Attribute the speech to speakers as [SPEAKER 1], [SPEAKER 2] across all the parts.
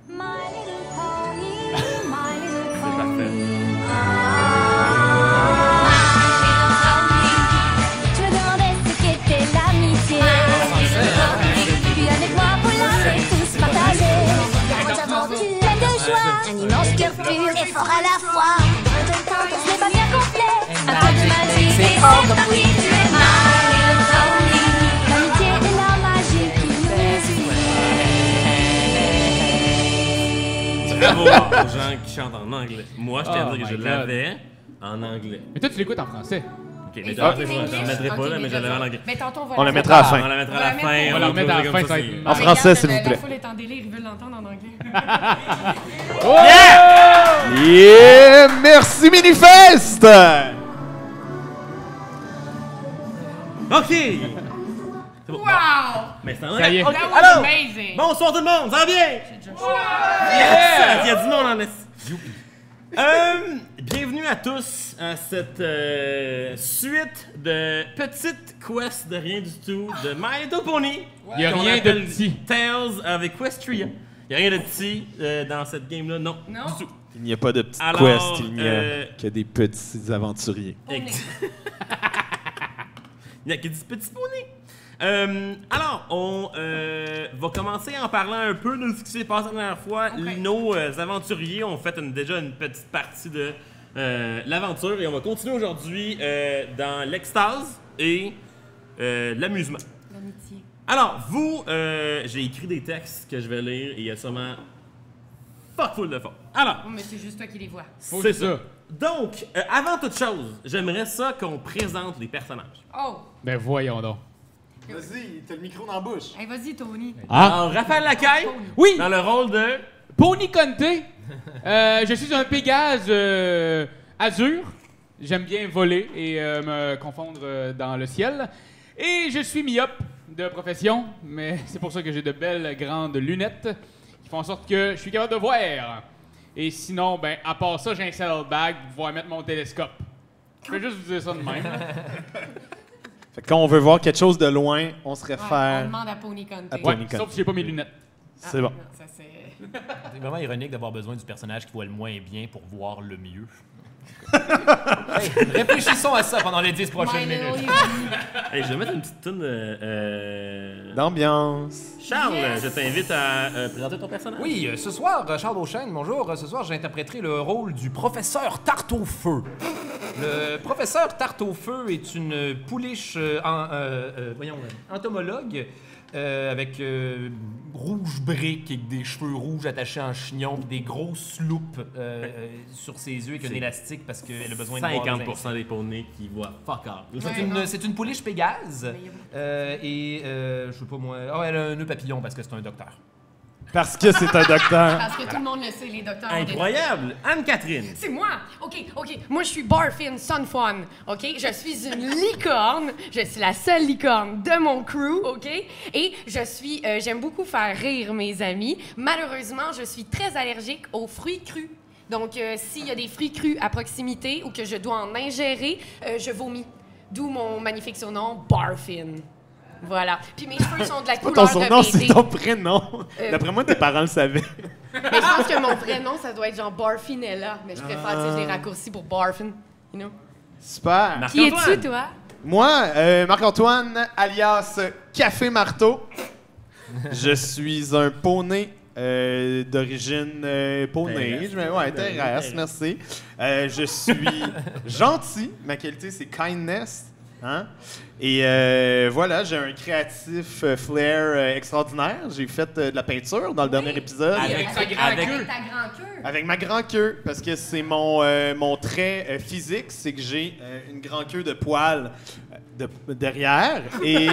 [SPEAKER 1] C'est parfait.
[SPEAKER 2] Je me demandais ce qu'était l'amitié. Puis avec moi, vous l'avez tous partagé. Pleine de joie, un immense cœur pur et fort à la fois. Ce n'est pas bien complet, un peu de magie, c'est hors de prix. Tu es my little Tony. L'amitié est la magie qui nous suit.
[SPEAKER 1] Bravo aux gens qui chantent en anglais. Moi, je tiens à dire que je
[SPEAKER 3] my
[SPEAKER 1] l'avais en anglais.
[SPEAKER 3] Mais toi, tu l'écoutes en français.
[SPEAKER 1] Ok, mais je ne mettrai pas, là, mais je l'avais en anglais.
[SPEAKER 4] Mais tantôt,
[SPEAKER 5] On la mettra à la
[SPEAKER 1] On
[SPEAKER 5] fin.
[SPEAKER 1] la mettra à la fin.
[SPEAKER 3] On la remettre à la
[SPEAKER 1] comme
[SPEAKER 3] fin,
[SPEAKER 1] ça,
[SPEAKER 3] ça va
[SPEAKER 1] c'est-
[SPEAKER 3] être-
[SPEAKER 5] En français, s'il vous
[SPEAKER 4] La
[SPEAKER 5] plaît.
[SPEAKER 4] foule est en délire, ils veulent l'entendre en anglais.
[SPEAKER 5] Yeah! Merci, Minifest!
[SPEAKER 1] Ok! C'est bon.
[SPEAKER 4] Wow!
[SPEAKER 1] Mais c'est en
[SPEAKER 3] Ça y est.
[SPEAKER 1] anglais. Ok,
[SPEAKER 4] That was
[SPEAKER 1] allô?
[SPEAKER 4] amazing!
[SPEAKER 1] Bonsoir tout le monde, ça va bien?
[SPEAKER 4] Yeah!
[SPEAKER 1] Il y a du monde en laisse. Bienvenue à tous à cette suite de petites quests de rien du tout de My Little Pony.
[SPEAKER 3] Il y a
[SPEAKER 1] qu'on
[SPEAKER 3] rien de
[SPEAKER 1] appelle
[SPEAKER 3] petit.
[SPEAKER 1] Tales of Equestria. Il n'y a rien de petit dans cette game-là, non,
[SPEAKER 4] Non.
[SPEAKER 1] du tout.
[SPEAKER 5] Il n'y a pas de petites
[SPEAKER 1] Alors,
[SPEAKER 5] quests, il n'y a que des petits aventuriers.
[SPEAKER 1] Ex- Il n'y a que des petits poneys. Alors, on va commencer en parlant un peu de ce qui s'est passé la dernière fois.
[SPEAKER 4] Ok.
[SPEAKER 1] Nos aventuriers ont fait déjà une petite partie de l'aventure et on va continuer aujourd'hui dans l'extase et l'amusement.
[SPEAKER 4] L'amitié.
[SPEAKER 1] Alors, vous, j'ai écrit des textes que je vais lire et il y a sûrement full de fond. Alors,
[SPEAKER 4] Oh, mais c'est juste toi qui les vois.
[SPEAKER 1] c'est ça. Donc, avant toute chose, j'aimerais ça qu'on présente les personnages.
[SPEAKER 4] Oh!
[SPEAKER 3] Ben voyons donc.
[SPEAKER 5] Vas-y, t'as le micro dans la bouche.
[SPEAKER 4] Hey, vas-y, Tony.
[SPEAKER 1] Alors, Raphaël Lacaille,
[SPEAKER 3] Oui!
[SPEAKER 1] dans le rôle de...
[SPEAKER 3] Pony Conte. Je suis un Pégase azur. J'aime bien voler et me confondre dans le ciel. Et je suis myope de profession, mais c'est pour ça que j'ai de belles grandes lunettes qui font en sorte que je suis capable de voir. Et sinon, ben, à part ça, j'ai un saddlebag pour pouvoir mettre mon télescope. Je vais juste vous dire ça de même. là.
[SPEAKER 5] Fait que quand on veut voir quelque chose de loin, on se
[SPEAKER 4] Ouais, on
[SPEAKER 5] réfère.
[SPEAKER 4] demande à Pony Conte.
[SPEAKER 5] À
[SPEAKER 3] Ouais,
[SPEAKER 5] Pony Conte.
[SPEAKER 3] sauf si j'ai pas mes lunettes.
[SPEAKER 5] C'est bon.
[SPEAKER 4] Non, ça, c'est...
[SPEAKER 6] C'est vraiment ironique d'avoir besoin du personnage qui voit le moins bien pour voir le mieux. Hey, réfléchissons à ça pendant les 10 prochaines
[SPEAKER 4] My little
[SPEAKER 6] minutes.
[SPEAKER 4] Evie.
[SPEAKER 1] Hey, je vais mettre une petite toune
[SPEAKER 5] D'ambiance.
[SPEAKER 1] Charles,
[SPEAKER 4] Yes.
[SPEAKER 1] je t'invite à présenter ton personnage.
[SPEAKER 6] Oui, ce soir, Charles Beauchesne, bonjour. Ce soir, j'interpréterai le rôle du professeur Tarte au Feu. Le professeur Tarte au Feu est une pouliche entomologue avec rouge brique et des cheveux rouges attachés en chignon et des grosses loupes sur ses yeux avec un
[SPEAKER 1] C'est
[SPEAKER 6] élastique parce qu'elle a besoin de voir les
[SPEAKER 1] 50% des poneys qui voient fuck off.
[SPEAKER 6] C'est une pouliche Pégase. Je sais pas moi. Oh, elle a un nœud papillon parce que c'est un docteur.
[SPEAKER 5] Parce que c'est un docteur.
[SPEAKER 4] Parce que tout le monde le sait, les docteurs. ont des-
[SPEAKER 1] Incroyable! Anne-Catherine.
[SPEAKER 4] C'est moi! OK. Moi, je suis Barfin Sunfun, OK? Je suis une licorne. Je suis la seule licorne de mon crew, OK? Et j'aime beaucoup faire rire mes amis. Malheureusement, je suis très allergique aux fruits crus. Donc, s'il y a des fruits crus à proximité ou que je dois en ingérer, je vomis. D'où mon magnifique surnom, Barfin. Voilà. Puis mes cheveux sont de la
[SPEAKER 5] Pas
[SPEAKER 4] couleur
[SPEAKER 5] ton
[SPEAKER 4] de
[SPEAKER 5] surnom,
[SPEAKER 4] mes
[SPEAKER 5] c'est
[SPEAKER 4] dés.
[SPEAKER 5] ton prénom. D'après moi, tes parents le savaient.
[SPEAKER 4] Mais je pense que mon vrai nom, ça doit être genre Barfinella. Mais je préfère, tu sais, je l'ai raccourci pour Barfin. You know?
[SPEAKER 5] Super.
[SPEAKER 4] Qui
[SPEAKER 1] Marc-Antoine.
[SPEAKER 4] es-tu, toi?
[SPEAKER 5] Moi, Marc-Antoine, alias Café Marteau. Je suis un poney d'origine poney. Ouais, terrestre, merci. Je suis gentil. Ma qualité, c'est kindness. Hein? Et voilà, j'ai un créatif flair extraordinaire. J'ai fait de la peinture dans le dernier épisode.
[SPEAKER 3] Avec sa grande
[SPEAKER 1] avec-
[SPEAKER 3] queue.
[SPEAKER 4] Avec ta grande queue.
[SPEAKER 5] Avec ma grande queue, parce que c'est mon trait physique, c'est que j'ai une grande queue de poils derrière. Et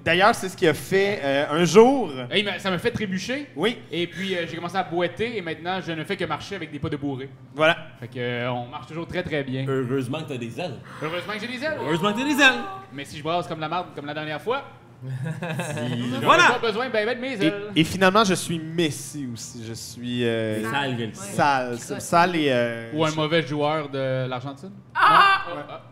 [SPEAKER 5] d'ailleurs, c'est ce qui a fait un jour.
[SPEAKER 3] Hey, ça m'a fait trébucher.
[SPEAKER 5] Oui,
[SPEAKER 3] Et puis, j'ai commencé à boiter et maintenant, je ne fais que marcher avec des pas de bourré.
[SPEAKER 5] voilà.
[SPEAKER 3] Fait que, on marche toujours très très bien.
[SPEAKER 1] Heureusement que t'as des ailes.
[SPEAKER 3] Heureusement que j'ai des ailes.
[SPEAKER 1] Heureusement que t'as des ailes.
[SPEAKER 3] Mais si je brasse comme la marde, comme la dernière fois, j'aurais
[SPEAKER 1] Voilà!
[SPEAKER 3] pas besoin ben de mes
[SPEAKER 5] Et,
[SPEAKER 3] ailes.
[SPEAKER 5] et finalement, je suis Messi aussi. Je suis
[SPEAKER 1] Sale, gueule.
[SPEAKER 5] sale et
[SPEAKER 3] Ou un mauvais joueur de l'Argentine.
[SPEAKER 4] Ah!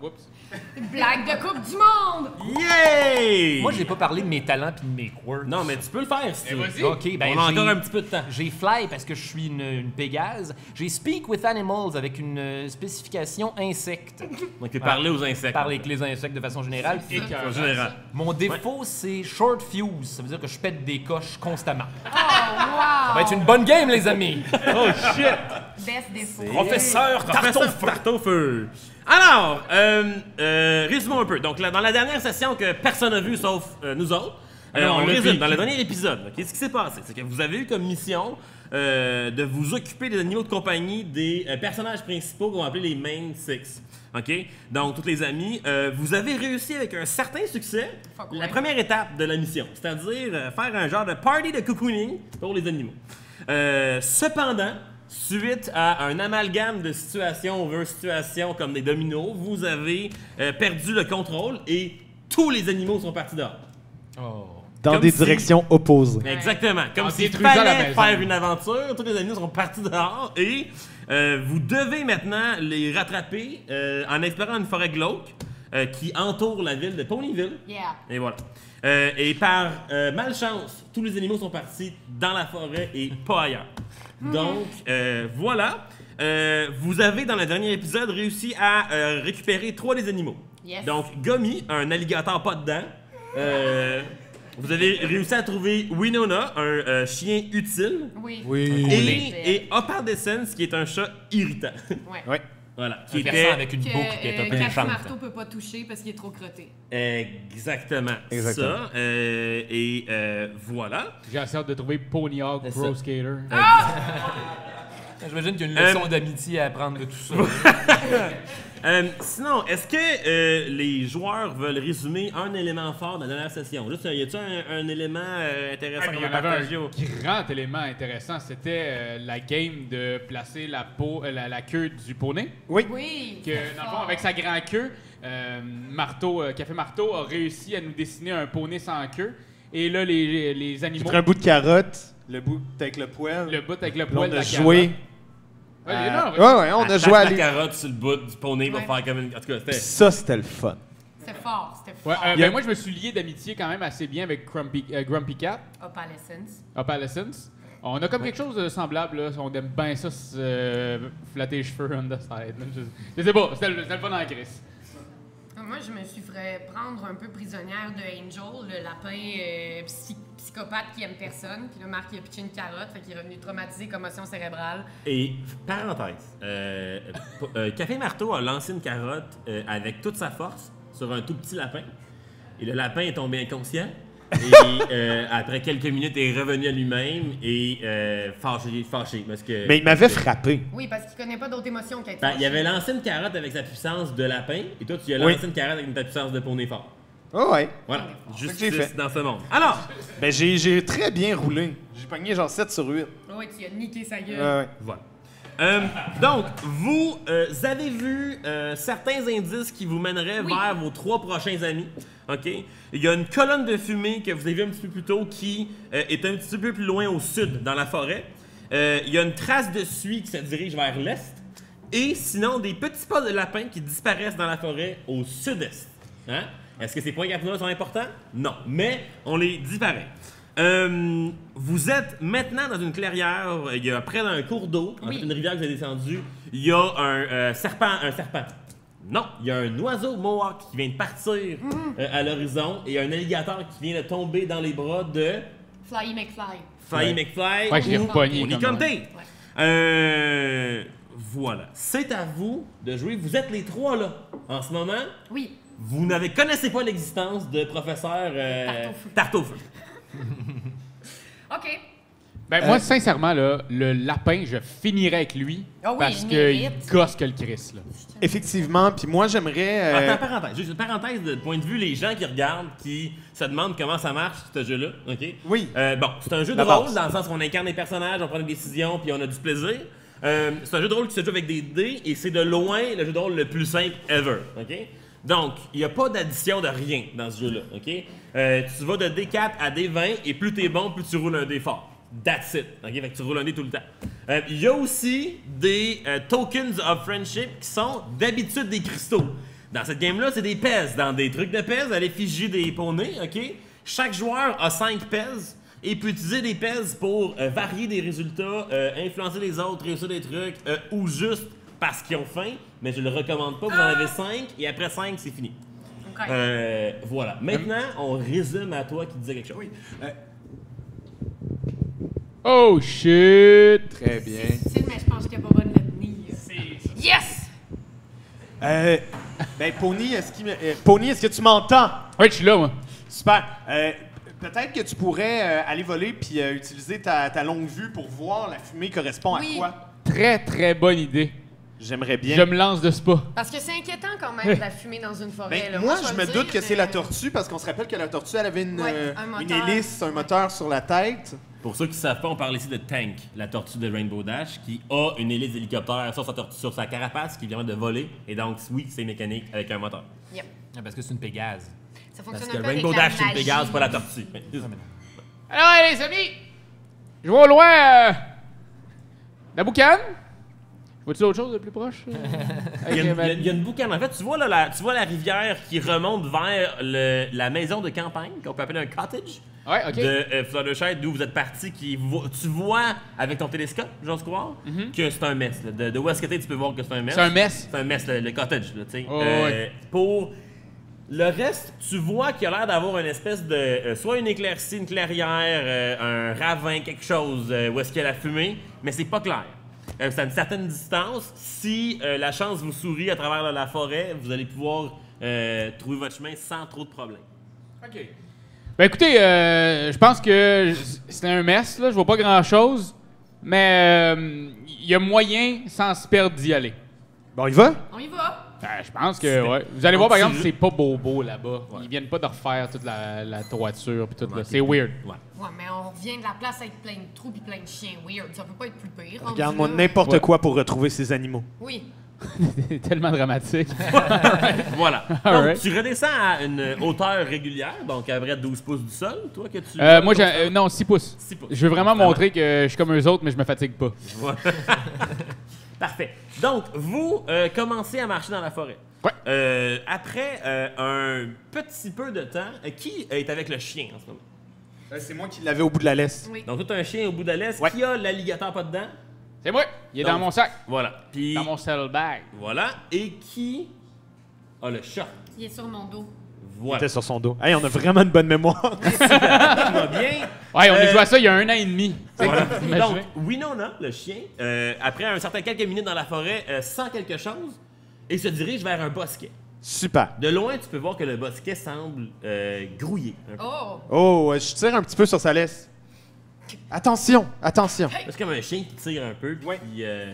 [SPEAKER 3] Oups.
[SPEAKER 4] Une blague de Coupe du Monde!
[SPEAKER 1] Yay!
[SPEAKER 6] Moi, j'ai pas parlé de mes talents puis de mes quirks.
[SPEAKER 1] Non, mais tu peux le faire si tu veux.
[SPEAKER 3] vas-y.
[SPEAKER 6] OK, ben
[SPEAKER 1] On a
[SPEAKER 6] j'ai-
[SPEAKER 1] encore un petit peu de temps.
[SPEAKER 6] J'ai Fly parce que je suis une Pégase. J'ai Speak with Animals avec une spécification insecte.
[SPEAKER 1] Donc, tu parler aux insectes.
[SPEAKER 6] Parler avec les insectes de façon générale. Et
[SPEAKER 1] En général.
[SPEAKER 6] mon défaut, c'est Short Fuse. Ça veut dire que je pète des coches constamment.
[SPEAKER 4] Oh, wow!
[SPEAKER 6] Ça va être une bonne game, les amis.
[SPEAKER 1] Oh shit!
[SPEAKER 4] Best défaut.
[SPEAKER 6] Professeur Tartuffe.
[SPEAKER 1] Tartuffe. Alors, résumons un peu. Donc, dans la dernière session que personne n'a vue sauf nous autres,
[SPEAKER 3] non,
[SPEAKER 1] on
[SPEAKER 3] on l'a
[SPEAKER 1] résume.
[SPEAKER 3] vécu.
[SPEAKER 1] Dans le dernier épisode, ok, ce qui s'est passé, c'est que vous avez eu comme mission de vous occuper des animaux de compagnie des personnages principaux qu'on va appeler les Main Six. OK? Donc, tous les amis, vous avez réussi avec un certain succès
[SPEAKER 4] Fuck
[SPEAKER 1] la
[SPEAKER 4] ouais.
[SPEAKER 1] première étape de la mission, c'est-à-dire faire un genre de party de cocooning pour les animaux. Cependant, suite à un amalgame de situations over situations comme des dominos, vous avez perdu le contrôle et tous les animaux sont partis dehors.
[SPEAKER 6] Oh.
[SPEAKER 5] Dans
[SPEAKER 1] Comme
[SPEAKER 5] des
[SPEAKER 1] si-
[SPEAKER 5] directions opposées.
[SPEAKER 1] Exactement. Comme
[SPEAKER 3] En
[SPEAKER 1] s'il
[SPEAKER 3] détruisant la
[SPEAKER 1] fallait
[SPEAKER 3] maison.
[SPEAKER 1] faire une aventure, tous les animaux sont partis dehors et vous devez maintenant les rattraper en explorant une forêt glauque qui entoure la ville de Ponyville.
[SPEAKER 4] Yeah.
[SPEAKER 1] Et voilà. Et par malchance, tous les animaux sont partis dans la forêt et pas ailleurs. Donc, voilà. Vous avez, dans le dernier épisode, réussi à récupérer 3 des animaux.
[SPEAKER 4] Yes.
[SPEAKER 1] Donc, Gummy, un alligator pas dedans. Vous avez réussi à trouver Winona, un chien utile.
[SPEAKER 4] Oui.
[SPEAKER 1] Et Opaldescence, qui est un chat irritant.
[SPEAKER 4] Ouais.
[SPEAKER 5] Ouais.
[SPEAKER 1] Voilà.
[SPEAKER 6] Qui
[SPEAKER 1] Qui
[SPEAKER 6] était
[SPEAKER 1] était...
[SPEAKER 6] avec une boucle qui est un peu
[SPEAKER 4] Café
[SPEAKER 6] méchante.
[SPEAKER 4] Marteau peut pas toucher parce qu'il est trop crotté.
[SPEAKER 1] Exactement.
[SPEAKER 5] Exactement.
[SPEAKER 1] Ça. Voilà.
[SPEAKER 3] J'ai assez hâte de trouver Pony Hawk
[SPEAKER 1] C'est
[SPEAKER 3] Pro
[SPEAKER 1] ça.
[SPEAKER 3] Skater.
[SPEAKER 6] J'imagine qu'il y a une leçon d'amitié à apprendre de tout ça.
[SPEAKER 1] Sinon, est-ce que les joueurs veulent résumer un élément fort de la dernière session? Juste, y a-t-il un élément intéressant
[SPEAKER 3] Il
[SPEAKER 1] qu'on
[SPEAKER 3] y
[SPEAKER 1] va
[SPEAKER 3] en avait
[SPEAKER 1] partager?
[SPEAKER 3] un grand élément intéressant, c'était la game de placer la queue du poney.
[SPEAKER 5] Oui.
[SPEAKER 4] Oui.
[SPEAKER 3] Que, dans le fond, avec sa grande queue, Café Marteau a réussi à nous dessiner un poney sans queue. Et là, les
[SPEAKER 5] J'ai
[SPEAKER 3] animaux,
[SPEAKER 5] pris un bout de carotte, le bout avec le poil.
[SPEAKER 3] le bout avec le
[SPEAKER 5] Puis
[SPEAKER 3] poil
[SPEAKER 5] on
[SPEAKER 3] de
[SPEAKER 5] a
[SPEAKER 3] la
[SPEAKER 5] joué.
[SPEAKER 3] carotte.
[SPEAKER 5] Ouais, on a joué à
[SPEAKER 1] la
[SPEAKER 5] lui.
[SPEAKER 1] carotte sur le bout du poney pour
[SPEAKER 4] Ouais.
[SPEAKER 1] faire comme une... En tout cas,
[SPEAKER 5] Puis
[SPEAKER 1] c'était...
[SPEAKER 5] ça, c'était le fun.
[SPEAKER 4] C'était fort, c'était
[SPEAKER 3] Ouais,
[SPEAKER 4] fort.
[SPEAKER 3] ben moi, je me suis lié d'amitié quand même assez bien avec Grumpy Cat,
[SPEAKER 4] Opalescence.
[SPEAKER 3] Opalescence. On a comme quelque chose de semblable, là. On aime bien ça, flatter les cheveux on the side. Je sais pas, c'était le fun en Chris.
[SPEAKER 4] Moi, je me suis fait prendre un peu prisonnière de Angel, le lapin psychopathe qui aime personne. Puis là, Marc, il a pitché une carotte, fait qu'il est revenu traumatisé, commotion cérébrale.
[SPEAKER 1] Et, parenthèse, Café Marteau a lancé une carotte avec toute sa force sur un tout petit lapin. Et le lapin est tombé inconscient. Et après quelques minutes, il est revenu à lui-même et fâché parce que...
[SPEAKER 5] Mais il m'avait frappé.
[SPEAKER 4] Oui, parce qu'il connaît pas d'autres émotions qu'être
[SPEAKER 1] Ben, il
[SPEAKER 4] fâché.
[SPEAKER 1] avait lancé une carotte avec sa puissance de lapin et toi, tu lui as
[SPEAKER 5] Oui.
[SPEAKER 1] lancé une carotte avec ta puissance de poney fort.
[SPEAKER 5] Oh ouais.
[SPEAKER 1] Voilà,
[SPEAKER 5] C'est ce que
[SPEAKER 1] justice
[SPEAKER 5] j'ai fait.
[SPEAKER 1] dans ce monde. Alors,
[SPEAKER 5] Ben, j'ai très bien roulé. J'ai pogné genre 7 sur 8.
[SPEAKER 4] Oui, tu as niqué sa gueule.
[SPEAKER 5] Ouais.
[SPEAKER 1] voilà. Donc, vous avez vu certains indices qui vous mèneraient
[SPEAKER 4] Oui.
[SPEAKER 1] vers vos 3 prochains amis. OK? Il y a une colonne de fumée que vous avez vue un petit peu plus tôt qui est un petit peu plus loin au sud, dans la forêt. Il y a une trace de suie qui se dirige vers l'est. Et sinon, des petits pas de lapins qui disparaissent dans la forêt au sud-est. Hein? Est-ce que ces points cardinaux sont importants? Non. Mais on les dit pareil. Vous êtes maintenant dans une clairière, il y a près d'un cours d'eau, en
[SPEAKER 4] Oui.
[SPEAKER 1] fait, une rivière que vous avez descendue, il y a un serpent. Non, il y a un oiseau mohawk qui vient de partir à l'horizon et un alligator qui vient de tomber dans les bras de
[SPEAKER 4] Fly McFly.
[SPEAKER 1] Fly
[SPEAKER 5] Ouais.
[SPEAKER 1] McFly.
[SPEAKER 3] Ouais, je l'ai
[SPEAKER 1] ou
[SPEAKER 3] repogné
[SPEAKER 1] Pony
[SPEAKER 3] comme
[SPEAKER 1] Comté.
[SPEAKER 4] Ouais.
[SPEAKER 1] Voilà. C'est à vous de jouer. Vous êtes les 3 là. En ce moment,
[SPEAKER 4] Oui.
[SPEAKER 1] vous connaissez pas l'existence de professeur Tartuffe.
[SPEAKER 4] OK.
[SPEAKER 3] Ben, moi, sincèrement, là, le lapin, je finirais avec lui
[SPEAKER 4] Ah oui,
[SPEAKER 3] parce
[SPEAKER 4] il
[SPEAKER 3] qu'il
[SPEAKER 4] mérite.
[SPEAKER 3] gosse que le Chris, là.
[SPEAKER 5] Effectivement, puis moi j'aimerais.
[SPEAKER 1] Attends, parenthèse. Juste une parenthèse de point de vue, les gens qui regardent, qui se demandent comment ça marche, ce jeu-là. OK?
[SPEAKER 5] Oui.
[SPEAKER 1] Bon, c'est un jeu de
[SPEAKER 5] La
[SPEAKER 1] rôle
[SPEAKER 5] base.
[SPEAKER 1] dans le sens où on incarne des personnages, on prend des décisions, puis on a du plaisir. C'est un jeu de rôle qui se joue avec des dés et c'est de loin le jeu de rôle le plus simple ever. OK? Donc, il n'y a pas d'addition de rien dans ce jeu-là. OK? Tu vas de D4 à D20 et plus t'es bon, plus tu roules un dé fort. That's it. OK? Fait que tu roules un dé tout le temps. Il y a aussi des tokens of friendship qui sont d'habitude des cristaux. Dans cette game-là, c'est des pèses. Dans des trucs de pèses, à l'effigie des poneys, OK? Chaque joueur a 5 pèses et peut utiliser des pèses pour varier des résultats, influencer les autres, réussir des trucs, ou juste parce qu'ils ont faim. Mais je le recommande pas, vous en avez 5 et après 5, c'est fini.
[SPEAKER 4] OK.
[SPEAKER 1] Voilà. Maintenant, on résume à toi qui disais quelque chose.
[SPEAKER 5] Oui.
[SPEAKER 3] Oh shit!
[SPEAKER 5] Très bien.
[SPEAKER 4] C'est difficile, mais je pense qu'il n'y a pas bonne le tenir. Yes!
[SPEAKER 5] Ben, Pony, Pony, est-ce que tu m'entends?
[SPEAKER 3] Ouais, je suis là, moi.
[SPEAKER 5] Super. Peut-être que tu pourrais aller voler puis utiliser ta longue vue pour voir la fumée correspond
[SPEAKER 4] Oui.
[SPEAKER 5] à quoi?
[SPEAKER 3] Très, très bonne idée.
[SPEAKER 5] J'aimerais bien.
[SPEAKER 3] Je me lance de ce pas.
[SPEAKER 4] Parce que c'est inquiétant quand même de la fumée dans une forêt.
[SPEAKER 5] Ben,
[SPEAKER 4] là.
[SPEAKER 5] moi,
[SPEAKER 4] vais
[SPEAKER 5] je
[SPEAKER 4] le
[SPEAKER 5] me
[SPEAKER 4] dire,
[SPEAKER 5] doute que c'est la
[SPEAKER 4] mais-
[SPEAKER 5] tortue parce qu'on se rappelle que la tortue, elle avait une
[SPEAKER 4] moteur.
[SPEAKER 5] hélice, un moteur sur la tête.
[SPEAKER 1] Pour ceux qui ne savent pas, on parle ici de Tank, la tortue de Rainbow Dash, qui a une hélice d'hélicoptère sur sa carapace qui vient de voler. Et donc, oui, c'est mécanique avec un moteur.
[SPEAKER 4] Yep.
[SPEAKER 6] Parce que c'est une Pégase.
[SPEAKER 4] Ça
[SPEAKER 1] Parce
[SPEAKER 4] fonctionne
[SPEAKER 1] que
[SPEAKER 4] un peu avec
[SPEAKER 1] Rainbow
[SPEAKER 4] la
[SPEAKER 1] Dash, c'est une
[SPEAKER 4] magie.
[SPEAKER 1] Pégase, pas la tortue.
[SPEAKER 3] Alors, les amis, je vois au loin la boucane. Vois-tu autre chose de plus proche?
[SPEAKER 1] Il y a une boucane. En fait, tu vois la rivière qui remonte vers la maison de campagne, qu'on peut appeler un cottage,
[SPEAKER 3] Ouais, ok.
[SPEAKER 1] de Fluttershy, d'où vous êtes parti. Tu vois avec ton télescope, j'ose croire, que c'est un mess. Là. De où est-ce que t'es, tu peux voir que c'est un mess.
[SPEAKER 3] C'est un mess.
[SPEAKER 1] C'est un mess, le cottage, là, tu sais.
[SPEAKER 3] Oh, ouais.
[SPEAKER 1] Pour le reste, tu vois qu'il a l'air d'avoir une espèce de... soit une éclaircie, une clairière, un ravin, quelque chose, où est-ce qu'il y a la fumée, mais c'est pas clair. C'est à une certaine distance. Si la chance vous sourit à travers la forêt, vous allez pouvoir trouver votre chemin sans trop de problèmes.
[SPEAKER 3] OK. Ben écoutez, je pense que c'est un mess, là. Je vois pas grand-chose. Mais il y a moyen, sans se perdre, d'y aller.
[SPEAKER 5] Bon, il va?
[SPEAKER 4] On y va.
[SPEAKER 3] Je pense que, ouais. Vous allez voir, par
[SPEAKER 1] Donc,
[SPEAKER 3] exemple, c'est pas beau là-bas. Ils viennent pas de refaire toute la toiture pis tout, là. C'est weird.
[SPEAKER 1] Ouais.
[SPEAKER 4] Ouais, mais on revient de la place avec plein de trous et plein de chiens weird. Ça peut pas être plus pire. rendu
[SPEAKER 5] Regarde-moi
[SPEAKER 4] là.
[SPEAKER 5] n'importe
[SPEAKER 3] Ouais.
[SPEAKER 5] quoi pour retrouver ces animaux.
[SPEAKER 4] Oui.
[SPEAKER 3] Tellement dramatique.
[SPEAKER 1] Voilà. Donc,
[SPEAKER 3] Alright.
[SPEAKER 1] tu redescends à une hauteur régulière, donc à vrai 12 pouces du sol. Toi, que tu...
[SPEAKER 3] Moi, non, 6 pouces.
[SPEAKER 1] 6 pouces.
[SPEAKER 3] Je veux vraiment montrer que je suis comme eux autres, mais je me fatigue pas.
[SPEAKER 1] Voilà. Parfait. Donc, vous commencez à marcher dans la forêt.
[SPEAKER 3] Ouais.
[SPEAKER 1] Après un petit peu de temps, qui est avec le chien en ce moment?
[SPEAKER 5] C'est moi qui l'avais au bout de la laisse.
[SPEAKER 4] Oui.
[SPEAKER 1] Donc, tout un chien au bout de la laisse.
[SPEAKER 5] Ouais.
[SPEAKER 1] Qui a l'alligator pas dedans?
[SPEAKER 3] C'est moi. Il est
[SPEAKER 1] Donc,
[SPEAKER 3] dans mon sac.
[SPEAKER 1] Voilà. Puis,
[SPEAKER 3] Dans mon saddlebag.
[SPEAKER 1] voilà. Et qui a le chat?
[SPEAKER 4] Il est sur mon dos.
[SPEAKER 5] Il
[SPEAKER 1] Voilà.
[SPEAKER 5] était sur son dos. Hey, on a vraiment une bonne mémoire.
[SPEAKER 1] Ça va bien.
[SPEAKER 3] Ouais, on a joué à ça il y a 1 an et demi.
[SPEAKER 1] Voilà.
[SPEAKER 3] Imaginez.
[SPEAKER 1] Donc, Winona, le chien, après un certain quelques minutes dans la forêt, sent quelque chose et se dirige vers un bosquet.
[SPEAKER 5] Super.
[SPEAKER 1] De loin, tu peux voir que le bosquet semble grouillé. Un peu.
[SPEAKER 4] Oh!
[SPEAKER 5] Oh, je tire un petit peu sur sa laisse. Attention, attention.
[SPEAKER 1] C'est comme un chien qui tire un peu, puis
[SPEAKER 5] Ouais.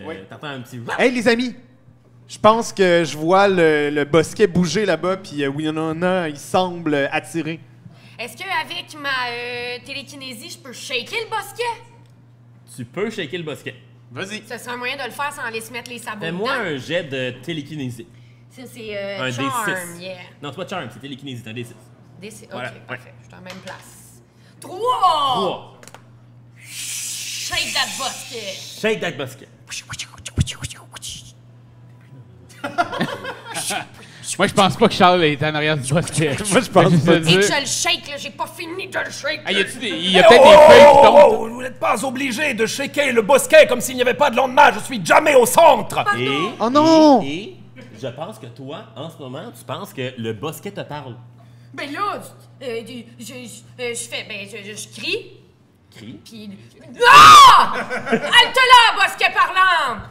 [SPEAKER 5] Ouais.
[SPEAKER 1] t'entends un petit...
[SPEAKER 5] Hey, les amis, je pense que je vois le bosquet bouger là-bas, puis Winona, il semble attiré.
[SPEAKER 4] Est-ce qu'avec ma télékinésie, je peux shaker le bosquet?
[SPEAKER 1] Tu peux shaker le bosquet.
[SPEAKER 5] Vas-y.
[SPEAKER 4] Ce serait un moyen de le faire sans aller se mettre les sabots
[SPEAKER 1] Fais-moi
[SPEAKER 4] dedans.
[SPEAKER 1] un jet de télékinésie.
[SPEAKER 4] Ça, c'est
[SPEAKER 1] Un
[SPEAKER 4] charm,
[SPEAKER 1] D6.
[SPEAKER 4] yeah.
[SPEAKER 1] Non, c'est pas charm, c'est télékinésie, c'est un D6.
[SPEAKER 4] DC, ok,
[SPEAKER 1] Voilà,
[SPEAKER 4] parfait. Je suis à la même place. 3!
[SPEAKER 1] 3.
[SPEAKER 4] Shake that bosquet!
[SPEAKER 1] Shake that bosquet.
[SPEAKER 3] Moi, je pense pas que Charles est en arrière du bosquet.
[SPEAKER 5] Moi, je pense
[SPEAKER 3] Juste
[SPEAKER 5] pas.
[SPEAKER 3] te
[SPEAKER 4] Et
[SPEAKER 3] dire.
[SPEAKER 4] que je le shake, là, j'ai pas fini de le shake!
[SPEAKER 3] Ah, il y a peut-être des feuilles qui tombent.
[SPEAKER 6] Vous n'êtes pas obligé de shaker le bosquet comme s'il n'y avait pas de lendemain. Je suis jamais au centre.
[SPEAKER 1] Et,
[SPEAKER 5] Oh non!
[SPEAKER 1] Et je pense que toi, en ce moment, tu penses que le bosquet te parle.
[SPEAKER 4] Ben là, je fais, ben, je crie,
[SPEAKER 1] Crie.
[SPEAKER 4] pis... Ah! Halte là, bosquet parlant!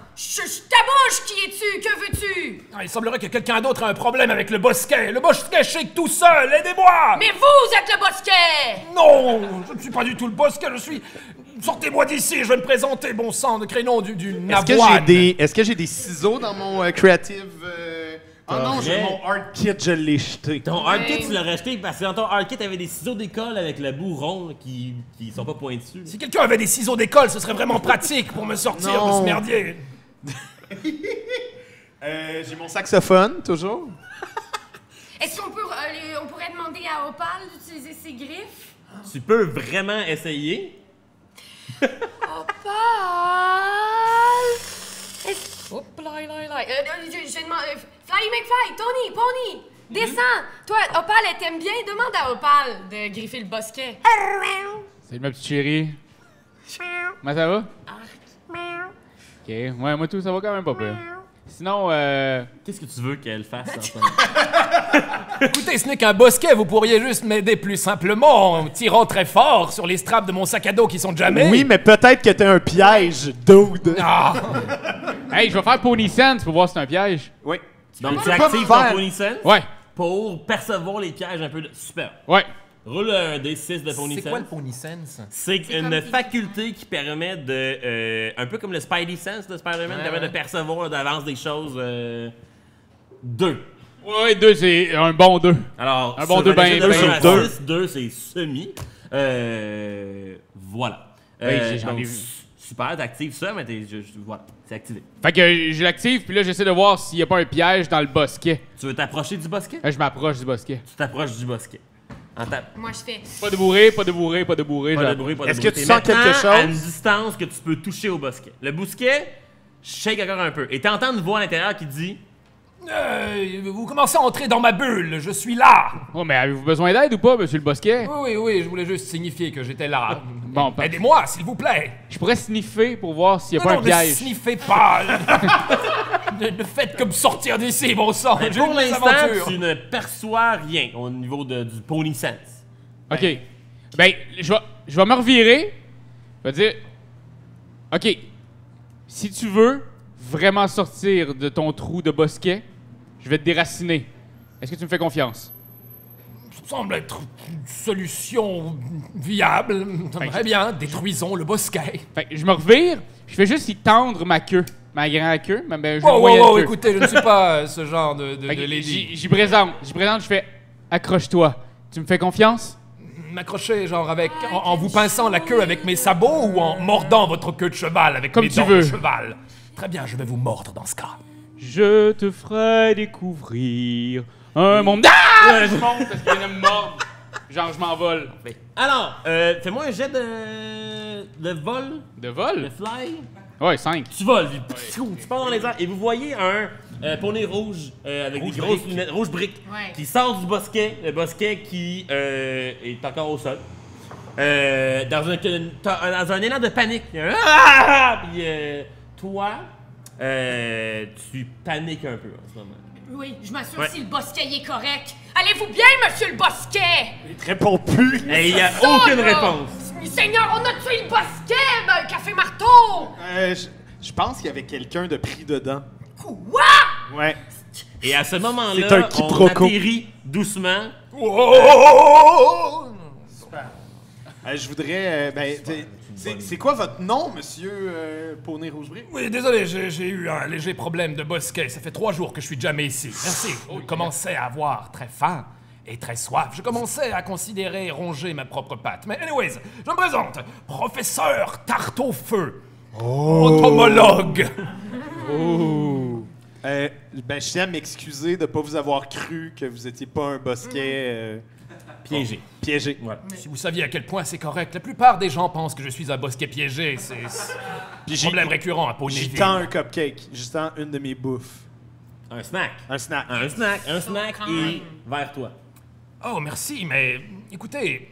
[SPEAKER 4] Ta bouche, qui es-tu? Que veux-tu?
[SPEAKER 6] Ah, il semblerait que quelqu'un d'autre a un problème avec le bosquet. Le bosquet shake tout seul. Aidez-moi.
[SPEAKER 4] Mais vous êtes le bosquet!
[SPEAKER 6] Non, je ne suis pas du tout le bosquet. Je suis... Sortez-moi d'ici. Je vais me présenter, bon sang, de créneau du navoine.
[SPEAKER 5] Est-ce que j'ai des ciseaux dans mon creative... Oh non, j'ai
[SPEAKER 1] Vrai.
[SPEAKER 5] mon art kit, je l'ai jeté.
[SPEAKER 1] Ton hard kit, tu l'as racheté parce que dans ton hard kit, t'avais des ciseaux d'école avec le bout rond qui sont pas pointus.
[SPEAKER 6] Si quelqu'un avait des ciseaux d'école, ce serait vraiment pratique pour me sortir de
[SPEAKER 5] Non.
[SPEAKER 6] ce merdier.
[SPEAKER 5] J'ai mon saxophone, toujours.
[SPEAKER 4] Est-ce qu'on on pourrait demander à Opal d'utiliser ses griffes?
[SPEAKER 1] Tu peux vraiment essayer.
[SPEAKER 4] Opal! Hop là, là, là. J'ai demandé... Fly McFly, Tony, Pony, descends! Toi, Opal, elle t'aime bien? Demande à Opal de griffer le bosquet.
[SPEAKER 3] Salut ma petite chérie. Comment ça va? Ok, ouais, moi tout, ça va quand même pas pire. Sinon,
[SPEAKER 1] Qu'est-ce que tu veux qu'elle fasse en ce moment?
[SPEAKER 6] Écoutez, ce n'est qu'un bosquet, vous pourriez juste m'aider plus simplement en tirant très fort sur les straps de mon sac à dos qui sont jamais.
[SPEAKER 5] Oui, mais peut-être que t'as un piège, dude.
[SPEAKER 6] Ah,
[SPEAKER 3] hey, je vais faire Pony Sense pour voir si c'est un piège.
[SPEAKER 5] Oui.
[SPEAKER 1] Donc, tu
[SPEAKER 5] peux pas
[SPEAKER 1] actives
[SPEAKER 5] faire.
[SPEAKER 1] ton Pony Sense
[SPEAKER 3] Ouais,
[SPEAKER 1] pour percevoir les pièges un peu de... Super.
[SPEAKER 3] ouais.
[SPEAKER 1] Roule un D6 de Pony
[SPEAKER 6] c'est
[SPEAKER 1] Sense.
[SPEAKER 6] quoi le Pony Sense?
[SPEAKER 1] C'est
[SPEAKER 4] comme
[SPEAKER 1] une
[SPEAKER 4] si-
[SPEAKER 1] faculté qui permet de... un peu comme le Spidey Sense de Spider-Man, qui permet de percevoir d'avance des choses... 2.
[SPEAKER 3] Ouais, 2, c'est un bon 2.
[SPEAKER 1] Alors,
[SPEAKER 3] Un bon
[SPEAKER 1] sur
[SPEAKER 3] deux
[SPEAKER 1] une
[SPEAKER 3] ben-
[SPEAKER 1] échelle de
[SPEAKER 3] ben
[SPEAKER 1] 1 à
[SPEAKER 3] deux.
[SPEAKER 1] 6, 2 c'est semi. Voilà.
[SPEAKER 3] Oui, j'en
[SPEAKER 1] donc,
[SPEAKER 3] ai vu.
[SPEAKER 1] super, t'actives ça, mais voilà, c'est activé.
[SPEAKER 3] Fait que je l'active, puis là, j'essaie de voir s'il y a pas un piège dans le bosquet.
[SPEAKER 1] Tu veux t'approcher du bosquet?
[SPEAKER 3] Là, je m'approche du bosquet.
[SPEAKER 1] Tu t'approches du bosquet. En tape.
[SPEAKER 4] Moi, je fais.
[SPEAKER 3] Pas de bourré, pas de bourré, pas de bourré.
[SPEAKER 1] Pas
[SPEAKER 3] genre.
[SPEAKER 1] de bruit, pas de
[SPEAKER 5] Est-ce
[SPEAKER 1] bruit.
[SPEAKER 5] que tu
[SPEAKER 1] T'es
[SPEAKER 5] sens quelque
[SPEAKER 1] maintenant à une
[SPEAKER 5] chose?
[SPEAKER 1] distance que tu peux toucher au bosquet. Le bosquet shake encore un peu. Et t'entends une voix à l'intérieur qui dit...
[SPEAKER 6] Vous commencez à entrer dans ma bulle, je suis là.
[SPEAKER 3] Oh, mais avez-vous besoin d'aide ou pas, monsieur le bosquet?
[SPEAKER 6] Oui, je voulais juste signifier que j'étais là.
[SPEAKER 3] Bon,
[SPEAKER 6] Aidez-moi, s'il vous plaît.
[SPEAKER 3] je pourrais sniffer pour voir s'il y a pas
[SPEAKER 6] Non,
[SPEAKER 3] un
[SPEAKER 6] ne
[SPEAKER 3] piège.
[SPEAKER 6] sniffez pas. ne faites comme sortir d'ici, bon sang.
[SPEAKER 1] Mais
[SPEAKER 6] J'ai
[SPEAKER 1] pour
[SPEAKER 6] une
[SPEAKER 1] l'instant,
[SPEAKER 6] aventure.
[SPEAKER 1] tu ne perçois rien au niveau du Pony Sense.
[SPEAKER 3] OK. Ben, je vais me revirer. Je vais dire... OK. Si tu veux vraiment sortir de ton trou de bosquet, je vais te déraciner. Est-ce que tu me fais confiance?
[SPEAKER 6] Ça semble être une solution viable. Très bien, détruisons le bosquet.
[SPEAKER 3] Fait que je me revire, je fais juste y tendre ma queue. Ma grande queue, je
[SPEAKER 6] Wow, écoutez, je ne suis pas ce genre de
[SPEAKER 3] Fait que
[SPEAKER 6] lady.
[SPEAKER 3] j'y présente, je fais accroche-toi. Tu me fais confiance?
[SPEAKER 6] M'accrocher, genre, en vous pinçant la queue avec mes sabots ou en mordant votre queue de cheval avec
[SPEAKER 3] Comme
[SPEAKER 6] mes
[SPEAKER 3] tu
[SPEAKER 6] dents
[SPEAKER 3] veux.
[SPEAKER 6] de cheval? Très bien, je vais vous mordre dans ce cas.
[SPEAKER 3] Je te ferai découvrir un monde. Ah! Je monte parce qu'il vient de me mordre. Genre, je m'envole.
[SPEAKER 1] Alors, fais-moi un jet de vol,
[SPEAKER 3] De
[SPEAKER 1] de
[SPEAKER 3] vol?
[SPEAKER 1] fly.
[SPEAKER 3] Ouais, 5.
[SPEAKER 1] Tu voles, tu pars dans les airs et vous voyez un poney rouge avec des grosses lunettes rouge briques
[SPEAKER 4] Ouais.
[SPEAKER 1] qui sort du bosquet, le bosquet qui est encore au sol. Dans un élan de panique. Il y a un ah! Puis toi, tu paniques un peu en ce moment.
[SPEAKER 4] Oui, je m'assure
[SPEAKER 1] Ouais.
[SPEAKER 4] si le bosquet est correct. Allez-vous bien, monsieur le bosquet?
[SPEAKER 5] Il te répond plus.
[SPEAKER 1] Et il n'y a
[SPEAKER 4] Ça,
[SPEAKER 1] aucune
[SPEAKER 4] là!
[SPEAKER 1] réponse.
[SPEAKER 4] Seigneur, on a tué le bosquet, ben, café marteau!
[SPEAKER 5] Je pense qu'il y avait quelqu'un de pris dedans.
[SPEAKER 4] Quoi?
[SPEAKER 5] Ouais.
[SPEAKER 1] Et à ce
[SPEAKER 5] C'est
[SPEAKER 1] moment-là,
[SPEAKER 5] un
[SPEAKER 1] on
[SPEAKER 5] quiproquo.
[SPEAKER 1] atterrit doucement.
[SPEAKER 6] Oh!
[SPEAKER 5] Je voudrais. C'est quoi votre nom, monsieur Poney Rougebrique?
[SPEAKER 6] Oui, désolé, j'ai eu un léger problème de bosquet. Ça fait 3 jours que je suis jamais ici. Merci. Je commençais à avoir très faim et très soif. Je commençais à considérer ronger ma propre patte. Mais anyways, je me présente. Professeur Tarte au Feu. Entomologue.
[SPEAKER 5] Je tiens à m'excuser de ne pas vous avoir cru que vous étiez pas un bosquet
[SPEAKER 1] Piégé.
[SPEAKER 5] piégé.
[SPEAKER 6] Si vous saviez à quel point c'est correct, la plupart des gens pensent que je suis un bosquet piégé. C'est
[SPEAKER 5] Puis
[SPEAKER 6] un
[SPEAKER 5] j'ai
[SPEAKER 6] problème récurrent à
[SPEAKER 5] j'y
[SPEAKER 6] Ponyville.
[SPEAKER 5] tends un cupcake. J'y tends une de mes bouffes.
[SPEAKER 1] Un snack.
[SPEAKER 5] Un snack.
[SPEAKER 1] Un snack et vers toi.
[SPEAKER 6] Oh, merci, mais écoutez,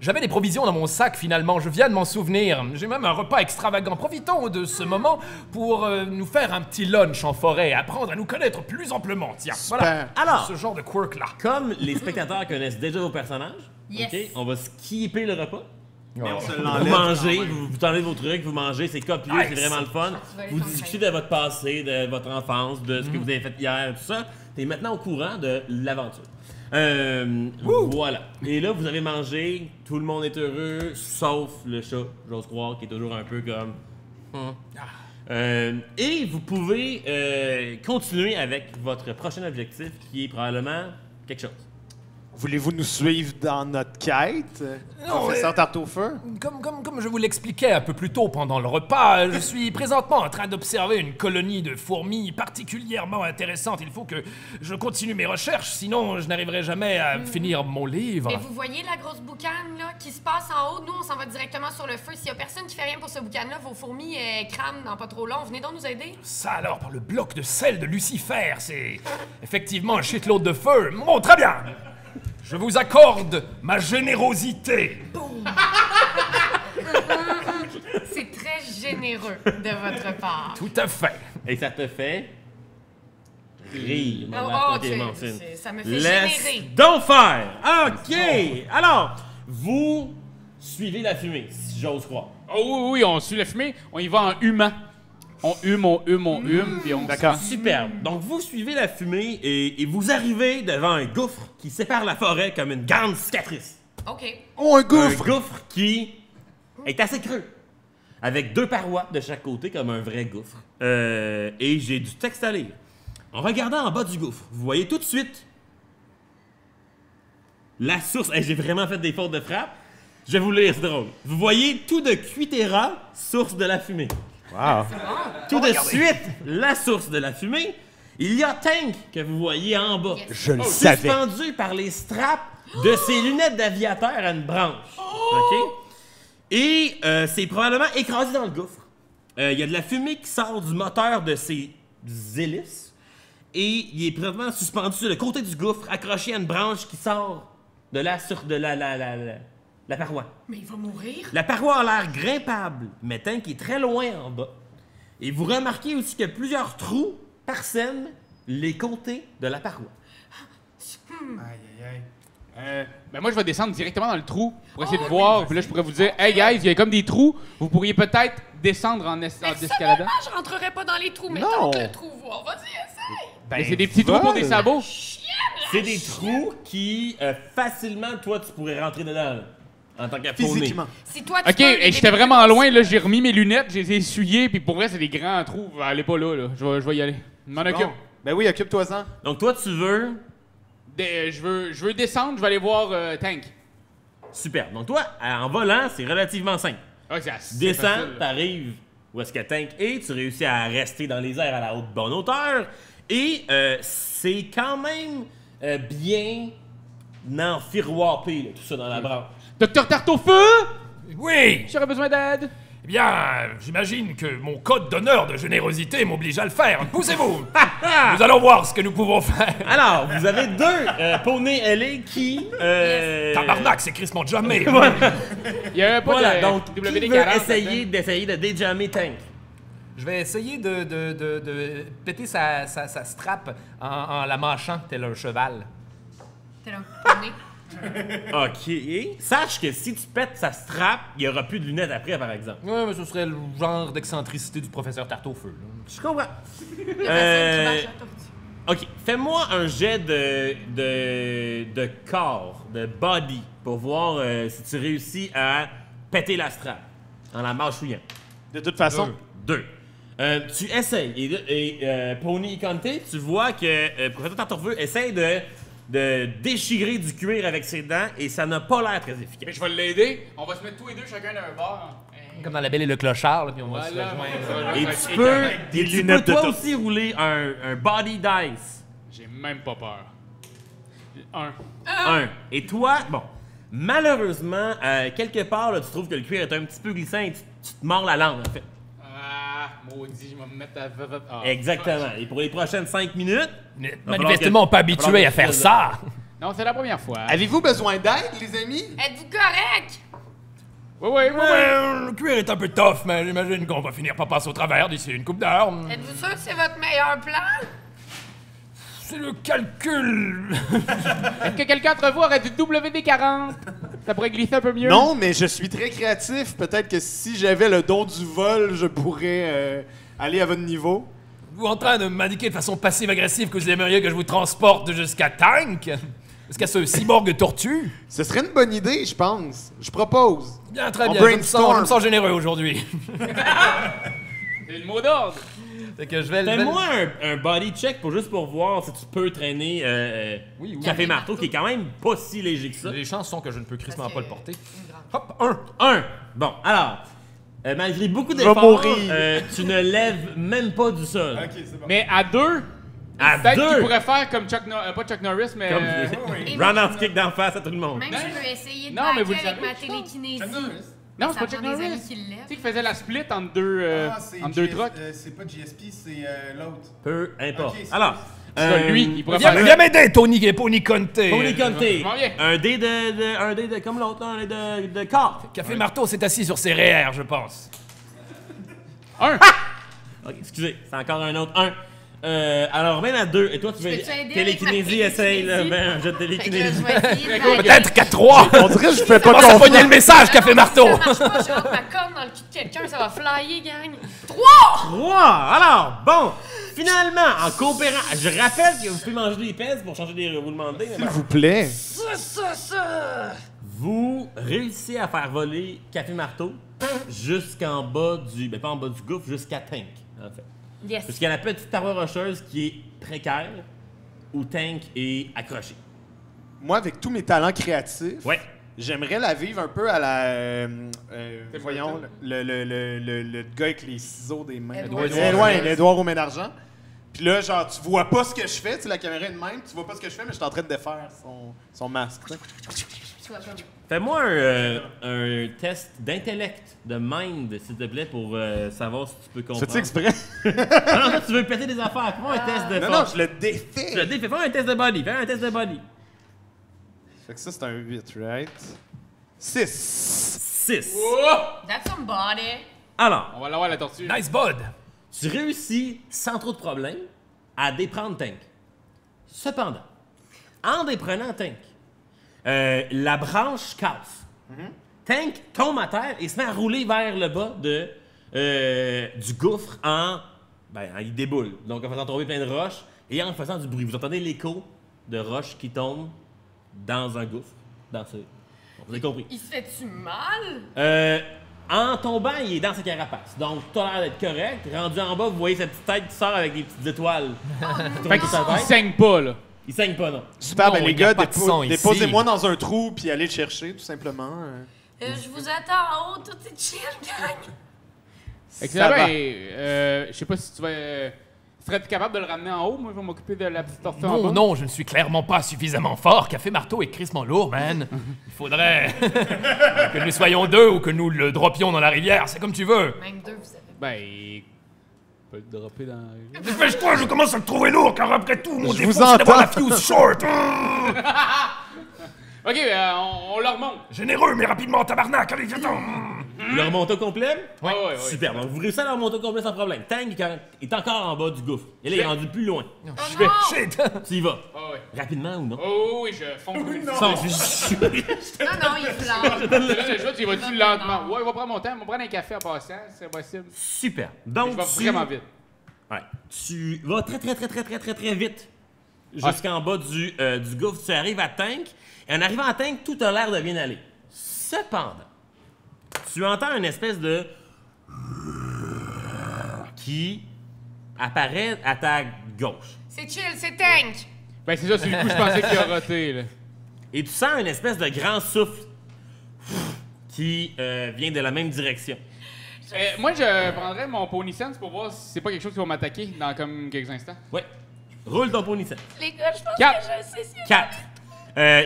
[SPEAKER 6] j'avais des provisions dans mon sac finalement, je viens de m'en souvenir. J'ai même un repas extravagant. Profitons de ce moment pour nous faire un petit lunch en forêt, apprendre à nous connaître plus amplement. Tiens, voilà.
[SPEAKER 1] Alors.
[SPEAKER 6] Ce genre de quirk-là.
[SPEAKER 1] Comme les spectateurs connaissent déjà vos personnages,
[SPEAKER 4] Yes.
[SPEAKER 1] ok, on va skipper le repas.
[SPEAKER 5] Mais on se
[SPEAKER 1] Vous
[SPEAKER 5] l'enlève.
[SPEAKER 1] mangez,
[SPEAKER 5] quand même.
[SPEAKER 1] vous enlevez vos trucs, vous mangez, c'est copieux,
[SPEAKER 6] Nice.
[SPEAKER 1] c'est vraiment le fun.
[SPEAKER 4] vas aller
[SPEAKER 1] Vous
[SPEAKER 4] t'entraîner.
[SPEAKER 1] discutez de votre passé, de votre enfance, de ce que vous avez fait hier, tout ça. T'es maintenant au courant de l'aventure. Voilà. Et là, vous avez mangé, tout le monde est heureux, sauf le chat, j'ose croire, qui est toujours un peu comme... et vous pouvez continuer avec votre prochain objectif, qui est probablement quelque chose.
[SPEAKER 5] Voulez-vous nous suivre dans notre quête, professeur Tarte au feu?
[SPEAKER 6] Comme je vous l'expliquais un peu plus tôt pendant le repas, je suis présentement en train d'observer une colonie de fourmis particulièrement intéressante. Il faut que je continue mes recherches, sinon je n'arriverai jamais à finir mon livre.
[SPEAKER 4] Mais vous voyez la grosse boucane là, qui se passe en haut? Nous, on s'en va directement sur le feu. S'il y a personne qui fait rien pour ce boucan-là, vos fourmis crament dans pas trop long. Venez donc nous aider.
[SPEAKER 6] Ça alors, par le bloc de sel de Lucifer, c'est effectivement un shitload de feu. Bon, très bien. Je vous accorde ma générosité.
[SPEAKER 4] C'est très généreux de votre part.
[SPEAKER 6] Tout à fait.
[SPEAKER 1] Et ça te fait rire.
[SPEAKER 4] Ça me fait
[SPEAKER 1] Laisse
[SPEAKER 4] générer.
[SPEAKER 1] donc faire. OK. Alors, vous suivez la fumée, si j'ose croire.
[SPEAKER 3] Oh oui, on suit la fumée, on y va en humain. On hume, puis on...
[SPEAKER 5] D'accord.
[SPEAKER 1] Superbe. Donc, vous suivez la fumée et vous arrivez devant un gouffre qui sépare la forêt comme une grande cicatrice.
[SPEAKER 4] OK.
[SPEAKER 5] Oh, un
[SPEAKER 1] Un
[SPEAKER 5] gouffre!
[SPEAKER 1] gouffre qui est assez creux, avec 2 parois de chaque côté comme un vrai gouffre. Et j'ai du texte à lire. En regardant en bas du gouffre, vous voyez tout de suite la source. Hey, j'ai vraiment fait des fautes de frappe. Je vais vous le lire, c'est drôle. Vous voyez tout de Cuitera, source de la fumée.
[SPEAKER 5] Wow.
[SPEAKER 1] Tout de suite, la source de la fumée, il y a Tank que vous voyez en bas.
[SPEAKER 5] Je le savais.
[SPEAKER 1] Suspendu par les straps de ses lunettes d'aviateur à une branche. OK? Et c'est probablement écrasé dans le gouffre. Il y a de la fumée qui sort du moteur de ses hélices. Et il est probablement suspendu sur le côté du gouffre, accroché à une branche qui sort de la paroi.
[SPEAKER 4] Mais il va mourir.
[SPEAKER 1] La paroi a l'air grimpable, mais Tank est très loin en bas. Et vous remarquez aussi qu'il y a plusieurs trous parsèment les côtés de la paroi.
[SPEAKER 3] Ben moi, je vais descendre directement dans le trou pour essayer de voir. Puis là, je pourrais vous dire, hey guys, il y a comme des trous. Vous pourriez peut-être descendre en escaladant.
[SPEAKER 4] Personnellement, je rentrerai pas dans les trous, mais
[SPEAKER 5] Non.
[SPEAKER 4] tente le trou, voir. Vas-y, essaye.
[SPEAKER 3] Mais c'est des petits trous pour des sabots.
[SPEAKER 1] C'est des trous qui, facilement, toi, tu pourrais rentrer dedans, là, en tant qu'apponné.
[SPEAKER 5] Physiquement.
[SPEAKER 4] Si toi, tu
[SPEAKER 3] Ok,
[SPEAKER 4] peux,
[SPEAKER 3] et j'étais vraiment loin, là, j'ai remis mes lunettes, j'ai essuyé, puis pour vrai, c'est des grands trous. Allez pas là. Je vais y aller. Je m'en occupe.
[SPEAKER 5] Bon. Ben oui, occupe-toi-en.
[SPEAKER 1] Donc, toi, tu veux...
[SPEAKER 3] Je veux descendre, je vais aller voir Tank.
[SPEAKER 1] Super. Donc, toi, en volant, c'est relativement simple.
[SPEAKER 3] Ah,
[SPEAKER 1] Tu
[SPEAKER 3] c'est
[SPEAKER 1] descends,
[SPEAKER 3] facile.
[SPEAKER 1] t'arrives où est-ce que Tank est, tu réussis à rester dans les airs à la haute bonne hauteur, et c'est quand même bien enfiroirpé, là, tout ça dans la branche.
[SPEAKER 3] Docteur Tarte au feu!
[SPEAKER 6] Oui.
[SPEAKER 3] J'aurais besoin d'aide.
[SPEAKER 6] Eh bien, j'imagine que mon code d'honneur de générosité m'oblige à le faire. Poussez-vous. Nous allons voir ce que nous pouvons faire.
[SPEAKER 1] Alors, vous avez 2 poneys ailés qui...
[SPEAKER 6] Tabarnak, c'est crissement jamais.
[SPEAKER 3] Il y a pas
[SPEAKER 1] Voilà,
[SPEAKER 3] de
[SPEAKER 1] donc, qui
[SPEAKER 3] WD-40
[SPEAKER 1] veut essayer de déjammer Tank?
[SPEAKER 6] Je vais essayer de péter sa strap en la manchant tel un cheval.
[SPEAKER 4] T'es là, poney.
[SPEAKER 1] OK. Sache que si tu pètes sa strap, il n'y aura plus de lunettes après, par exemple.
[SPEAKER 6] Ouais, mais ce serait le genre d'excentricité du professeur Tarte au feu. Là.
[SPEAKER 1] Je comprends.
[SPEAKER 4] Il y a personne qui marche la tortue.
[SPEAKER 1] OK. Fais-moi un jet de corps, de body, pour voir si tu réussis à péter la strap en la mâchouillant.
[SPEAKER 5] De toute façon.
[SPEAKER 1] 2. Tu essayes. Et Pony Conte, tu vois que professeur Tartorveux essaye de déchirer du cuir avec ses dents et ça n'a pas l'air très
[SPEAKER 3] Mais
[SPEAKER 1] efficace.
[SPEAKER 3] je vais l'aider. On va se mettre tous les deux chacun d'un bord.
[SPEAKER 6] Comme dans La Belle et le Clochard, là, puis on va se
[SPEAKER 3] Voilà,
[SPEAKER 6] rejoindre.
[SPEAKER 1] Et tu peux,
[SPEAKER 5] lunettes de
[SPEAKER 1] toi
[SPEAKER 5] top.
[SPEAKER 1] aussi rouler un body dice.
[SPEAKER 3] J'ai même pas peur. 1.
[SPEAKER 1] 1. Et toi, bon, malheureusement, quelque part, là, tu trouves que le cuir est un petit peu glissant et tu te mords la langue, en fait.
[SPEAKER 3] Ah, maudit, je vais me mettre à... Ah.
[SPEAKER 1] Exactement. Et pour les prochaines 5 minutes,
[SPEAKER 6] Manifestement pas habitué à faire ça.
[SPEAKER 3] Non, c'est la première fois.
[SPEAKER 5] Avez-vous besoin d'aide, les amis?
[SPEAKER 4] Êtes-vous correct?
[SPEAKER 3] Oui.
[SPEAKER 6] Le cuir est un peu tough, mais j'imagine qu'on va finir par passer au travers d'ici une couple d'heures.
[SPEAKER 4] Êtes-vous sûr que c'est votre meilleur plan?
[SPEAKER 6] C'est le calcul.
[SPEAKER 3] Est-ce que quelqu'un d'entre vous aurait du WD-40? Ça pourrait glisser un peu mieux?
[SPEAKER 5] Non, mais je suis très créatif. Peut-être que si j'avais le don du vol, je pourrais aller à votre niveau.
[SPEAKER 6] Vous en train de m'indiquer de façon passive-agressive que vous aimeriez que je vous transporte jusqu'à Tank? Jusqu'à ce cyborg tortue?
[SPEAKER 5] Ce serait une bonne idée, je pense. Je propose.
[SPEAKER 6] Bien, très
[SPEAKER 5] On
[SPEAKER 6] bien. Je me
[SPEAKER 5] brainstorm.
[SPEAKER 6] sens généreux aujourd'hui.
[SPEAKER 3] C'est le mot d'ordre.
[SPEAKER 6] Fait que je vais
[SPEAKER 1] Fais-moi un body check juste pour voir si tu peux traîner
[SPEAKER 6] Oui.
[SPEAKER 1] Café Marteau, qui est quand même pas si léger que ça.
[SPEAKER 6] Les chances sont que je ne peux crissement pas le porter. Hop,
[SPEAKER 1] 1. Bon, alors, malgré beaucoup
[SPEAKER 5] vas
[SPEAKER 1] d'efforts,
[SPEAKER 5] mourir.
[SPEAKER 1] tu ne lèves même pas du sol.
[SPEAKER 5] Ok, c'est bon.
[SPEAKER 3] Mais à 2,
[SPEAKER 1] À
[SPEAKER 3] peut-être
[SPEAKER 1] 2,
[SPEAKER 3] qu'il pourrait faire comme pas Chuck Norris, mais...
[SPEAKER 1] comme round kick d'en face à tout le monde.
[SPEAKER 4] Même je peux essayer de
[SPEAKER 3] Non, mais vous
[SPEAKER 4] backer
[SPEAKER 3] le
[SPEAKER 4] avec
[SPEAKER 3] savez,
[SPEAKER 4] ma télékinésie.
[SPEAKER 3] non, c'est
[SPEAKER 4] Ça
[SPEAKER 3] pas
[SPEAKER 4] prend
[SPEAKER 3] Chuck
[SPEAKER 4] des
[SPEAKER 3] Norris.
[SPEAKER 4] amis qui le
[SPEAKER 3] Tu
[SPEAKER 4] lèvent.
[SPEAKER 3] sais, qu'il faisait la split entre deux trucks.
[SPEAKER 7] C'est pas GSP, c'est l'autre.
[SPEAKER 1] Peu importe.
[SPEAKER 7] Ok, c'est
[SPEAKER 1] Alors,
[SPEAKER 3] Lui, il pourrait
[SPEAKER 6] Viens,
[SPEAKER 3] faire...
[SPEAKER 6] viens m'aider, Tony Conte.
[SPEAKER 1] Tony Conte,
[SPEAKER 3] Je m'en viens.
[SPEAKER 1] un dé de comme l'autre, un dé de corps.
[SPEAKER 6] Café Marteau s'est assis sur ses REER, je pense.
[SPEAKER 3] 1.
[SPEAKER 1] Ok, excusez, c'est encore un autre 1. Alors, même à 2, et toi, tu veux
[SPEAKER 4] Peux-tu aider
[SPEAKER 1] télékinésie,
[SPEAKER 4] avec ma
[SPEAKER 1] essaye, là,
[SPEAKER 4] télékinésie?
[SPEAKER 1] ben, un jeu de
[SPEAKER 4] Fait que là, je
[SPEAKER 1] télékinésie.
[SPEAKER 4] vais essayer de backer.
[SPEAKER 6] Peut-être qu'à 3.
[SPEAKER 5] On dirait que je fais pas
[SPEAKER 6] Commence à
[SPEAKER 5] confiance.
[SPEAKER 6] pogner le message, Café Marteau.
[SPEAKER 4] Ça marche pas, je rentre ma corne dans le cul de quelqu'un, ça va flyer, gang. 3!
[SPEAKER 1] 3! Alors, bon, finalement, en coopérant, je rappelle que vous pouvez manger des pèses pour changer des roulements de dés, mais
[SPEAKER 5] S'il vous plaît.
[SPEAKER 1] vous réussissez à faire voler Café Marteau jusqu'en bas du... Ben, pas en bas du gouffre, jusqu'à Tank, en fait.
[SPEAKER 4] Yes.
[SPEAKER 1] Parce qu'il y a la petite paroi rocheuse qui est précaire, où Tank est accroché.
[SPEAKER 5] Moi, avec tous mes talents créatifs,
[SPEAKER 1] Ouais.
[SPEAKER 5] j'aimerais la vivre un peu à la... voyons, le gars avec les ciseaux des mains.
[SPEAKER 4] Edward
[SPEAKER 5] L'Edouard aux mains d'argent. Puis là, genre, tu vois pas ce que je fais, tu sais, la caméra est de même, tu vois pas ce que je fais, mais je suis en train de défaire son masque. tu sais.
[SPEAKER 1] Fais-moi un test d'intellect, de mind, s'il te plaît, pour savoir si tu peux comprendre.
[SPEAKER 5] Fais-tu exprès?
[SPEAKER 1] Ah non, toi, tu veux péter des affaires. Fais-moi un test de
[SPEAKER 5] Non,
[SPEAKER 1] force.
[SPEAKER 5] non, je le défais.
[SPEAKER 1] Tu le dis, fais-moi un test de body. Fais un test de body.
[SPEAKER 5] Fait que ça, c'est un 8, right? 6.
[SPEAKER 1] 6.
[SPEAKER 4] That's somebody.
[SPEAKER 1] Alors,
[SPEAKER 3] On va l'avoir, la tortue.
[SPEAKER 6] Nice bud.
[SPEAKER 1] tu réussis sans trop de problèmes à déprendre Tank. Cependant, en déprenant Tank, la branche casse. Tank tombe à terre et se met à rouler vers le bas du gouffre il déboule. Donc en faisant tomber plein de roches et en faisant du bruit. Vous entendez l'écho de roches qui tombent dans un gouffre. Vous avez compris.
[SPEAKER 4] Il se fait-tu mal?
[SPEAKER 1] En tombant, il est dans sa carapace. Donc, t'as l'air d'être correct. Rendu en bas, vous voyez sa petite tête qui sort avec des petites étoiles.
[SPEAKER 3] Fait qu'il saigne pas, là.
[SPEAKER 1] Il saigne pas, non.
[SPEAKER 5] Super,
[SPEAKER 6] Non,
[SPEAKER 5] ben les
[SPEAKER 6] il y a
[SPEAKER 5] gars,
[SPEAKER 6] pas de son ici.
[SPEAKER 5] déposez-moi dans un trou puis allez le chercher, tout simplement.
[SPEAKER 4] Je vous attends en haut, tout est chill, gang.
[SPEAKER 3] Excellent.
[SPEAKER 5] va.
[SPEAKER 3] Je sais pas si tu vas... Serais-tu capable de le ramener en haut? Moi, je vais m'occuper de la petite tortue en bas.
[SPEAKER 6] Non, non, je ne suis clairement pas suffisamment fort. Café Marteau est crissement lourd, man. Il faudrait que nous soyons 2 ou que nous le droppions dans la rivière. C'est comme tu veux.
[SPEAKER 4] Même 2, vous savez.
[SPEAKER 3] Ben, il peut le dropper dans...
[SPEAKER 6] Dépêche-toi, je commence à le trouver lourd, car après tout, mon
[SPEAKER 5] Je
[SPEAKER 6] défaut,
[SPEAKER 5] vous
[SPEAKER 6] c'est d'avoir la
[SPEAKER 5] entends.
[SPEAKER 6] fuse short.
[SPEAKER 3] OK, on le remonte.
[SPEAKER 6] Généreux, mais rapidement, tabarnak. Allez, viens-t'en.
[SPEAKER 1] Le remonte au complet?
[SPEAKER 3] Ouais.
[SPEAKER 1] Super. Donc, vous réussissez à le remonter au complet sans problème. Tank est encore en bas du gouffre. Et là, il est rendu plus loin.
[SPEAKER 3] Je vais...
[SPEAKER 6] Shit.
[SPEAKER 1] Tu y vas.
[SPEAKER 3] Ah ouais.
[SPEAKER 1] Rapidement ou non?
[SPEAKER 3] Oh oui, je fonce.
[SPEAKER 4] Non, non, il est flanc.
[SPEAKER 3] Là, le choix, tu vas-tu lentement? Ouais, il va prendre mon temps. Il va prendre un café en passant, c'est possible.
[SPEAKER 1] Super.
[SPEAKER 3] Je
[SPEAKER 1] Donc,
[SPEAKER 3] vais vraiment vite.
[SPEAKER 1] Ouais. Tu vas très vite jusqu'en bas du gouffre. Tu arrives à Tank. Et en arrivant à Tank, tout a l'air de bien aller. Cependant, tu entends une espèce de... qui apparaît à ta gauche.
[SPEAKER 4] C'est chill, c'est Tank.
[SPEAKER 3] Ben, c'est ça, sur le coup, je pensais qu'il a roté, là.
[SPEAKER 1] Et tu sens une espèce de grand souffle qui vient de la même direction.
[SPEAKER 3] Moi, je prendrais mon Pony Sense pour voir si c'est pas quelque chose qui va m'attaquer dans comme quelques instants.
[SPEAKER 1] Ouais. Roule ton pony set.
[SPEAKER 4] Les gars, je pense
[SPEAKER 3] Quatre.
[SPEAKER 4] que je sais si...
[SPEAKER 1] 4.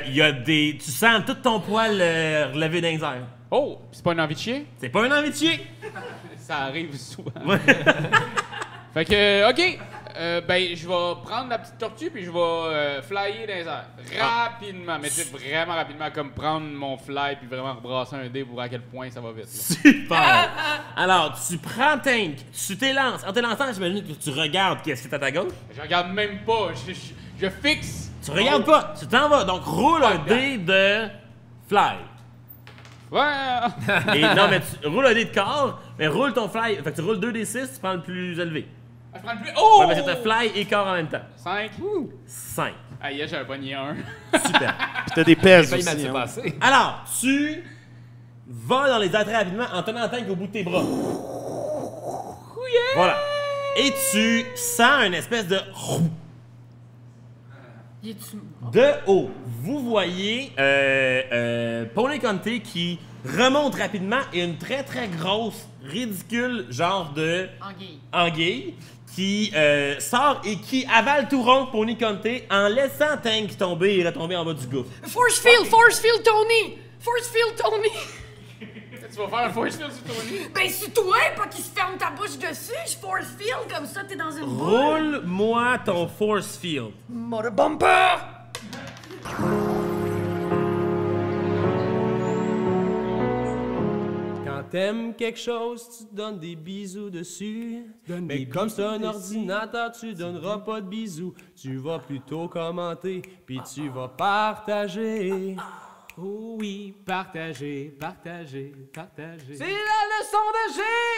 [SPEAKER 1] Il y a des... Tu sens tout ton poil relevé dans les airs.
[SPEAKER 3] Oh, pis c'est pas une envie de chier?
[SPEAKER 1] C'est pas un envie de chier.
[SPEAKER 3] Ça arrive souvent.
[SPEAKER 1] Ouais.
[SPEAKER 3] Fait que, OK. Ben, je vais prendre la petite tortue puis je vais flyer dans les airs. Rapidement, mais tu sais, vraiment rapidement, comme prendre mon fly puis vraiment rebrasser un dé pour voir à quel point ça va vite. Là.
[SPEAKER 1] Super. Alors, tu prends Tank, tu t'élances. En t'élançant, j'imagine que tu regardes qu'est-ce qui est à ta gauche.
[SPEAKER 3] Je regarde même pas. Je fixe.
[SPEAKER 1] Tu regardes pas, tu t'en vas. Donc, roule un dé de fly.
[SPEAKER 3] Ouais.
[SPEAKER 1] Et non, mais tu roules un dé de corps, mais roule ton fly. Fait que tu roules 2d6, tu prends le plus élevé.
[SPEAKER 3] Je prends le plus. Oh!
[SPEAKER 1] Ouais, mais c'est un fly et corps en même temps.
[SPEAKER 3] 5.
[SPEAKER 1] 5.
[SPEAKER 3] Aïe, j'ai un pogné 1.
[SPEAKER 1] Super.
[SPEAKER 5] Puis t'as des pèses
[SPEAKER 6] Failli mal
[SPEAKER 5] aussi.
[SPEAKER 6] se
[SPEAKER 5] Hein.
[SPEAKER 6] passer.
[SPEAKER 1] Alors, tu vas dans les airs très rapidement en tenant Tank au bout de tes bras. Voilà. et tu sens une espèce de...
[SPEAKER 4] Il est-tu mort?
[SPEAKER 1] De haut, vous voyez Pony Conte qui remonte rapidement et une très très grosse, ridicule genre de anguille qui sort et qui avale tout rond Pony Conte en laissant Tank tomber et retomber en bas du gouffre.
[SPEAKER 4] Force field, Tony! Force field, Tony!
[SPEAKER 3] Tu vas faire un force field sur Tony?
[SPEAKER 4] Ben, c'est toi, pas qu'il se ferme ta bouche dessus. Je force field, comme ça, t'es dans une boule.
[SPEAKER 1] Roule-moi ton force field.
[SPEAKER 4] Mother bumper!
[SPEAKER 8] Quand t'aimes quelque chose, tu te donnes des bisous dessus. Mais comme c'est un ordinateur, tu donneras pas de bisous. Tu vas plutôt commenter, puis tu vas partager.
[SPEAKER 3] Oh oui, partager, partager, partager.
[SPEAKER 8] C'est la leçon de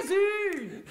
[SPEAKER 8] Jésus!